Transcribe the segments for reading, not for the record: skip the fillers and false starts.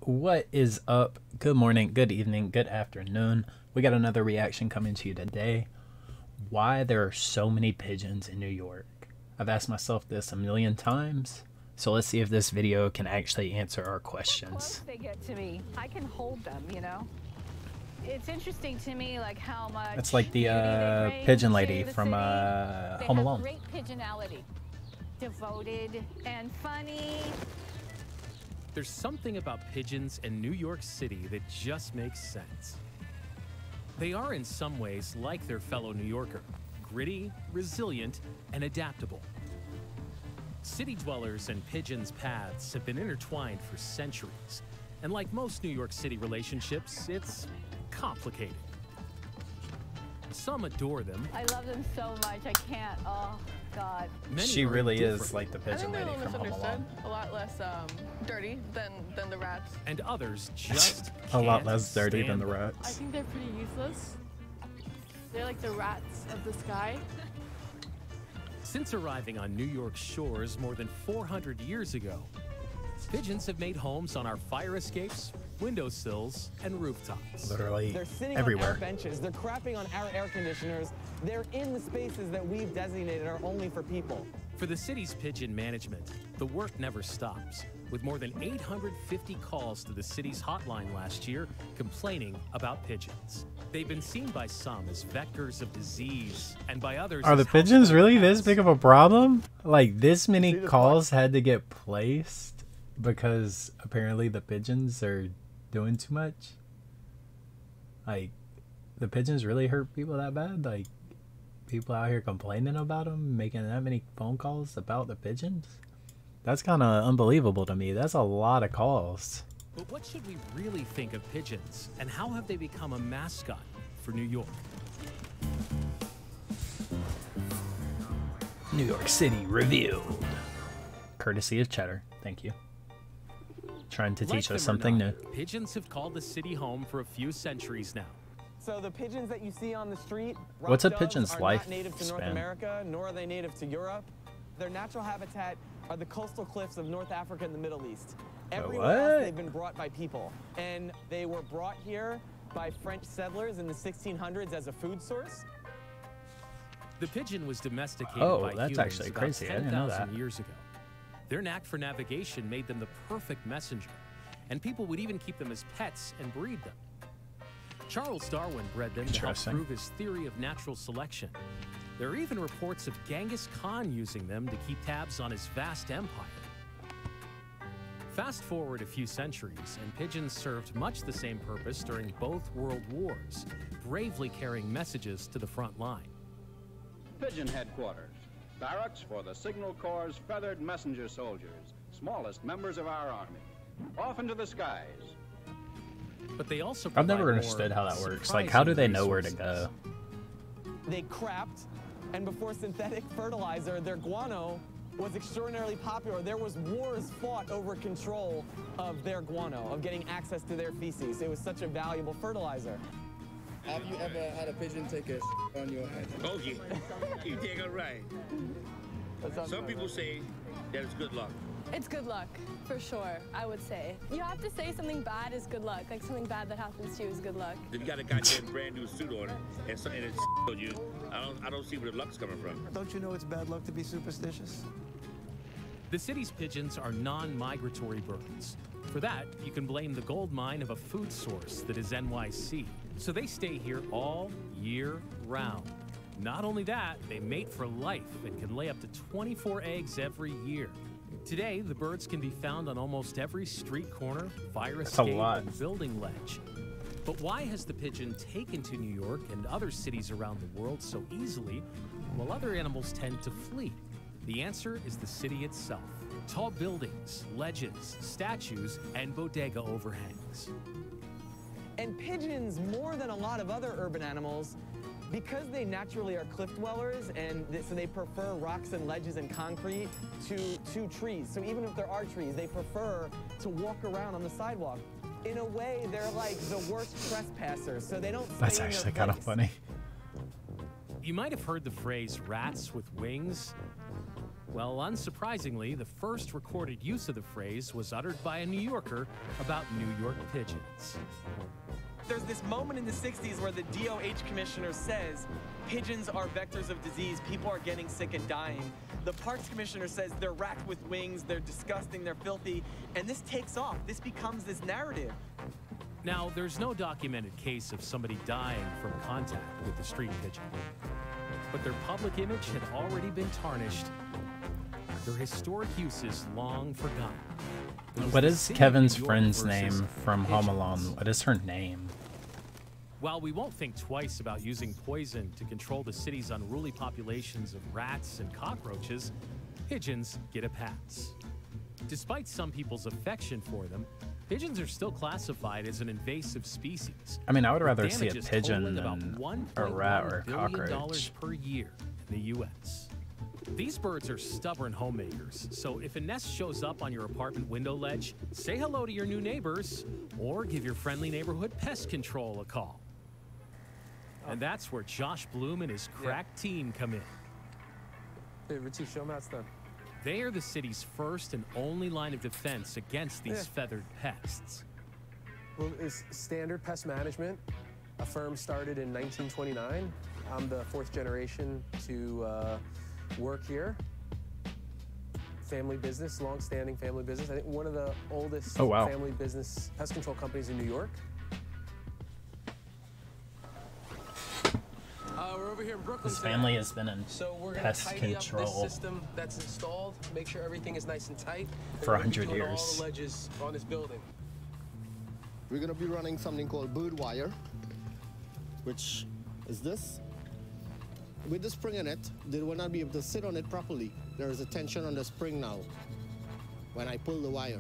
What is up? Good morning, good evening, good afternoon. We got another reaction coming to you today. Why there are so many pigeons in New York? I've asked myself this a million times, so let's see if this video can actually answer our questions. Close they get to me, I can hold them, you know? It's interesting to me, like how much. It's like the pigeon lady from Home Alone. Great pigeonality, devoted and funny. There's something about pigeons in New York City that just makes sense. They are in some ways like their fellow New Yorker, gritty, resilient, and adaptable. City dwellers and pigeons' paths have been intertwined for centuries, and like most New York City relationships, it's complicated. Some adore them. I love them so much, I can't, oh God. She really is like the pigeon lady they're a from little Home Alone. misunderstood, a lot less dirty than the rats. And others just A lot can't less dirty than stand the them. I rats. think they're pretty useless. They're like the rats of the sky. Since arriving on New York's shores more than 400 years ago, pigeons have made homes on our fire escapes, windowsills, and rooftops. Literally They're sitting everywhere. on our benches. They're crapping on our air conditioners. They're in the spaces that we've designated are only for people. For the city's pigeon management, the work never stops, with more than 850 calls to the city's hotline last year complaining about pigeons. They've been seen by some as vectors of disease, and by others Are the as pigeons household really this pets. big of a problem? Like, this many calls had to get placed because apparently the pigeons are doing too much? Like, the pigeons really hurt people that bad? Like, people out here complaining about them, making that many phone calls about the pigeons? That's kind of unbelievable to me. That's a lot of calls. But what should we really think of pigeons, and how have they become a mascot for New York? New York City revealed. Courtesy of Cheddar. Thank you. Trying to teach Like us them or something new. not, pigeons have called the city home for a few centuries now. So the pigeons that you see on the street, What's a rock doves, pigeon's are life not native to North span? America, nor are they native to Europe. Their natural habitat are the coastal cliffs of North Africa and the Middle East. Everywhere else, what? they've been brought by people. And they were brought here by French settlers in the 1600s as a food source. The pigeon was domesticated Oh, by that's humans actually about crazy. I didn't know 10,000 that. years ago. Their knack for navigation made them the perfect messenger, and people would even keep them as pets and breed them. Charles Darwin bred them to help Interesting. prove his theory of natural selection. There are even reports of Genghis Khan using them to keep tabs on his vast empire. Fast forward a few centuries, and pigeons served much the same purpose during both world wars, bravely carrying messages to the front line. Pigeon headquarters, barracks for the Signal Corps' feathered messenger soldiers, smallest members of our army. Off into the skies. But they also I've never provide understood more how that works. Like, how do they know where to surprising go? They crapped, and before synthetic fertilizer, their guano was extraordinarily popular. There was wars fought over control of their guano, of getting access to their feces. It was such a valuable fertilizer. Have you ever had a pigeon take a on your head? Oh, yeah. You take it right. Some people say that it's good luck. It's good luck, for sure, I would say. You have to say something bad is good luck. Like something bad that happens to you is good luck. If you got a goddamn brand new suit on it and it's on you, I don't see where the luck's coming from. Don't you know it's bad luck to be superstitious? The city's pigeons are non-migratory birds. For that, you can blame the gold mine of a food source that is NYC. So they stay here all year round. Not only that, they mate for life and can lay up to 24 eggs every year. Today, the birds can be found on almost every street corner, fire escape, and building ledge. But why has the pigeon taken to New York and other cities around the world so easily, while other animals tend to flee? The answer is the city itself. Tall buildings, ledges, statues, and bodega overhangs. And pigeons, more than a lot of other urban animals, because they naturally are cliff dwellers, and so they prefer rocks and ledges and concrete to trees. So even if there are trees, they prefer to walk around on the sidewalk. In a way, they're like the worst trespassers, so they don't stay That's in their actually kind of place. funny. You might have heard the phrase rats with wings. Well, unsurprisingly, the first recorded use of the phrase was uttered by a New Yorker about New York pigeons. There's this moment in the 60s where the DOH commissioner says pigeons are vectors of disease, people are getting sick and dying. The parks commissioner says they're rats with wings, they're disgusting, they're filthy, and this takes off. This becomes this narrative. Now, there's no documented case of somebody dying from contact with the street pigeon. But their public image had already been tarnished. Their historic use is long forgotten. What is Kevin's friend's name from Home Alone? What is her name? While we won't think twice about using poison to control the city's unruly populations of rats and cockroaches, pigeons get a pass. Despite some people's affection for them, pigeons are still classified as an invasive species. I mean, I would rather see a Damages pigeon totaling than about a rat or a $1.1 billion cockroach. per year in the U.S. These birds are stubborn homemakers, so if a nest shows up on your apartment window ledge, say hello to your new neighbors, or give your friendly neighborhood pest control a call. And that's where Josh Bloom and his crack team come in. Hey, Richie, show them how it's done. They are the city's first and only line of defense against these feathered pests. Well, it's standard pest management. A firm started in 1929. I'm the fourth generation to work here. Family business, long-standing family business. I think one of the oldest family business pest control companies in New York. We're over here in Brooklyn. His family has been in so we're pest tidy control up this system that's installed, make sure everything is nice and tight. for 100 all years. the ledges on this building. We're going to be running something called bird wire, which is this. With the spring in it, they will not be able to sit on it properly. There is a tension on the spring now. When I pull the wire,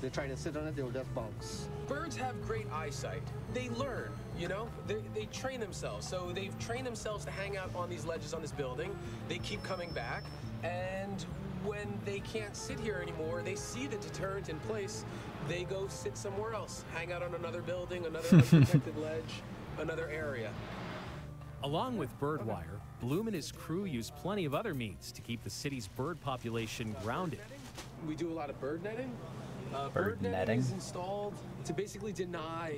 they try to sit on it, they will just bounce. Birds have great eyesight. They learn, you know? They train themselves. So they've trained themselves to hang out on these ledges on this building. They keep coming back. And when they can't sit here anymore, they see the deterrent in place. They go sit somewhere else, hang out on another building, another unprotected ledge, another area. Along with bird wire, Bloom and his crew use plenty of other means to keep the city's bird population grounded. We do a lot of bird netting. Bird netting? Netting is installed to basically deny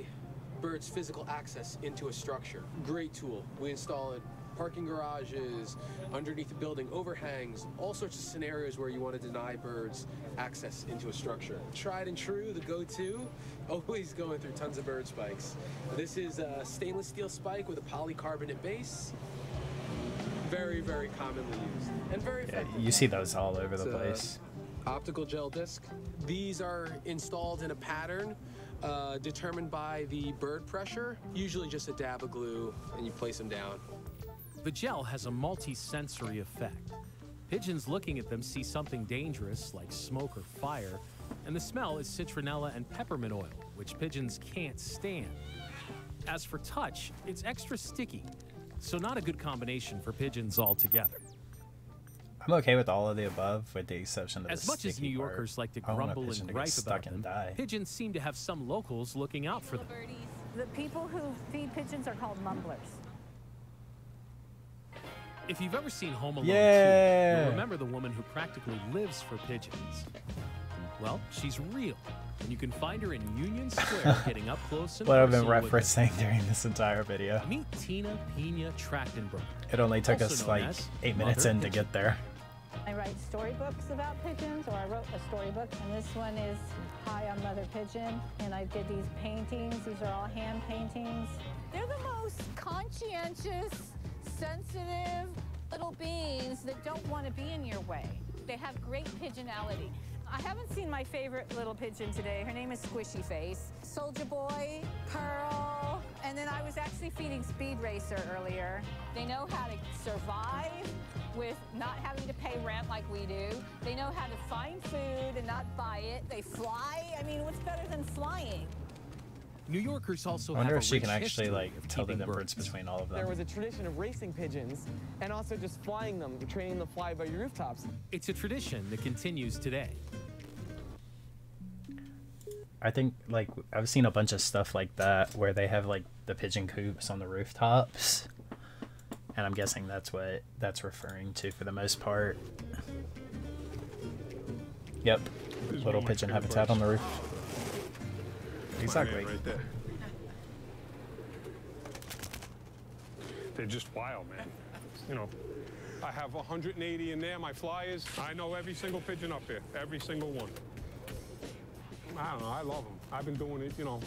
birds physical access into a structure. Great tool. We install it parking garages, underneath the building overhangs, all sorts of scenarios where you want to deny birds access into a structure. Tried and true, the go-to, always going through tons of bird spikes. This is a stainless steel spike with a polycarbonate base. Very, very commonly used and very effective. You see those all over the place. Optical gel disc. These are installed in a pattern determined by the bird pressure, usually just a dab of glue, and you place them down. The gel has a multi-sensory effect. Pigeons looking at them see something dangerous like smoke or fire, and the smell is citronella and peppermint oil, which pigeons can't stand. As for touch, it's extra sticky, so not a good combination for pigeons altogether. I'm okay with all of the above, with the exception of the As much as New Yorkers like to grumble and gripe about them, pigeons seem to have some locals looking out for them. The people who feed pigeons are called mumblers. If you've ever seen Home Alone 2, you'll remember the woman who practically lives for pigeons. Well, she's real, and you can find her in Union Square getting up close and what I've been personal with referencing during this entire video. Meet Tina Pena Trachtenberg. It only took also us known like as 8 minutes Mother in to Pigeon. get there. I write storybooks about pigeons, or I wrote a storybook, and this one is Hi, I'm Mother Pigeon, and I did these paintings. These are all hand paintings. They're the most conscientious, sensitive little beings that don't want to be in your way. They have great pigeonality. I haven't seen my favorite little pigeon today. Her name is Squishy Face. Soldier Boy, Pearl, and then I was actually feeding Speed Racer earlier. They know how to survive with not having to pay rent like we do. They know how to find food and not buy it. They fly. I mean, what's better than flying? New Yorkers also I wonder have if a she rich can actually history like of tell the keeping difference birds. between all of There them. was a tradition of racing pigeons and also just flying them, training them to fly by your rooftops. It's a tradition that continues today. I think like I've seen a bunch of stuff like that where they have like the pigeon coops on the rooftops. And I'm guessing that's what that's referring to for the most part. Yep. Little pigeon habitat on the roof. Exactly. Right there. They're just wild, man. You know, I have 180 in there, my flyers. I know every single pigeon up here, every single one. I don't know, I love them. I've been doing it, you know,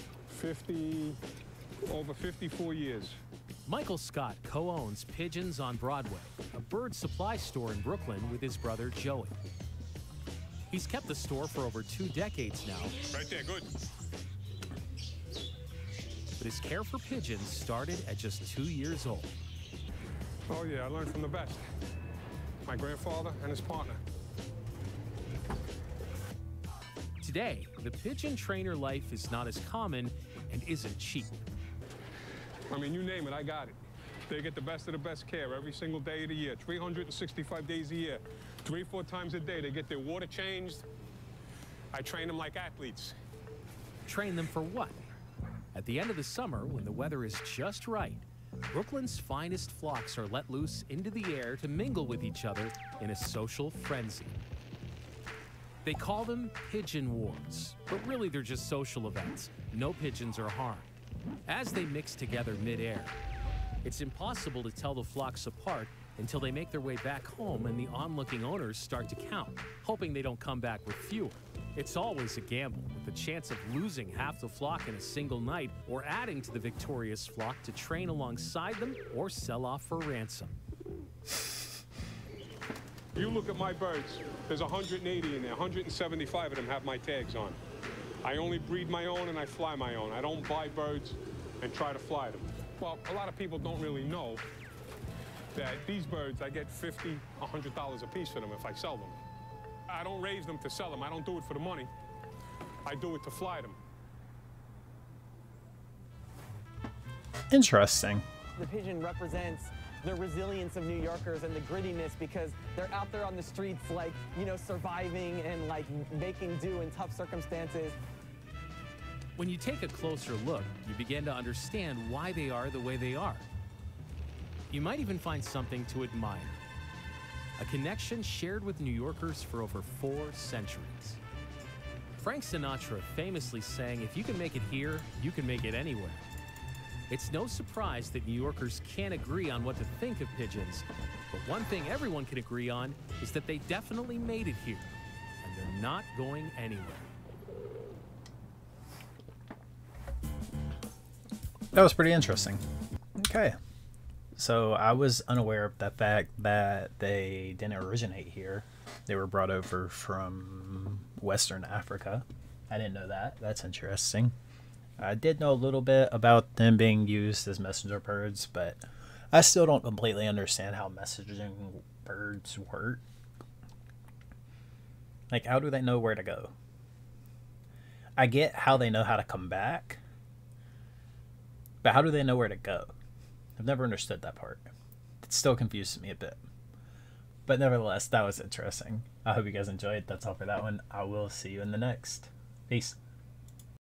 over 54 years. Michael Scott co-owns Pigeons on Broadway, a bird supply store in Brooklyn with his brother Joey. He's kept the store for over 2 decades now. Right there, good. But his care for pigeons started at just 2 years old. Oh yeah, I learned from the best. My grandfather and his partner. Today, the pigeon trainer life is not as common and isn't cheap. I mean, you name it, I got it. They get the best of the best care every single day of the year, 365 days a year. 3-4 times a day, they get their water changed. I train them like athletes. Train them for what? At the end of the summer, when the weather is just right, Brooklyn's finest flocks are let loose into the air to mingle with each other in a social frenzy. They call them pigeon wars, but really they're just social events. No pigeons are harmed. As they mix together mid-air, it's impossible to tell the flocks apart until they make their way back home and the onlooking owners start to count, hoping they don't come back with fewer. It's always a gamble, with the chance of losing half the flock in a single night or adding to the victorious flock to train alongside them or sell off for ransom. You look at my birds, there's 180 in there, 175 of them have my tags on. I only breed my own and I fly my own. I don't buy birds and try to fly them. Well, a lot of people don't really know that these birds, I get $50, $100 a piece for them if I sell them. I don't raise them to sell them. I don't do it for the money. I do it to fly them. Interesting. The pigeon represents the resilience of New Yorkers and the grittiness because they're out there on the streets, like, you know, surviving and like making do in tough circumstances. When you take a closer look, you begin to understand why they are the way they are. You might even find something to admire. A connection shared with New Yorkers for over 4 centuries. Frank Sinatra famously sang, "If you can make it here, you can make it anywhere." It's no surprise that New Yorkers can't agree on what to think of pigeons, but one thing everyone can agree on is that they definitely made it here, and they're not going anywhere. That was pretty interesting. Okay. So I was unaware of the fact that they didn't originate here. They were brought over from Western Africa. I didn't know that. That's interesting. I did know a little bit about them being used as messenger birds, but I still don't completely understand how messaging birds work. Like, how do they know where to go? I get how they know how to come back, but how do they know where to go? I've never understood that part. It still confuses me a bit. But nevertheless, that was interesting. I hope you guys enjoyed. That's all for that one. I will see you in the next. Peace.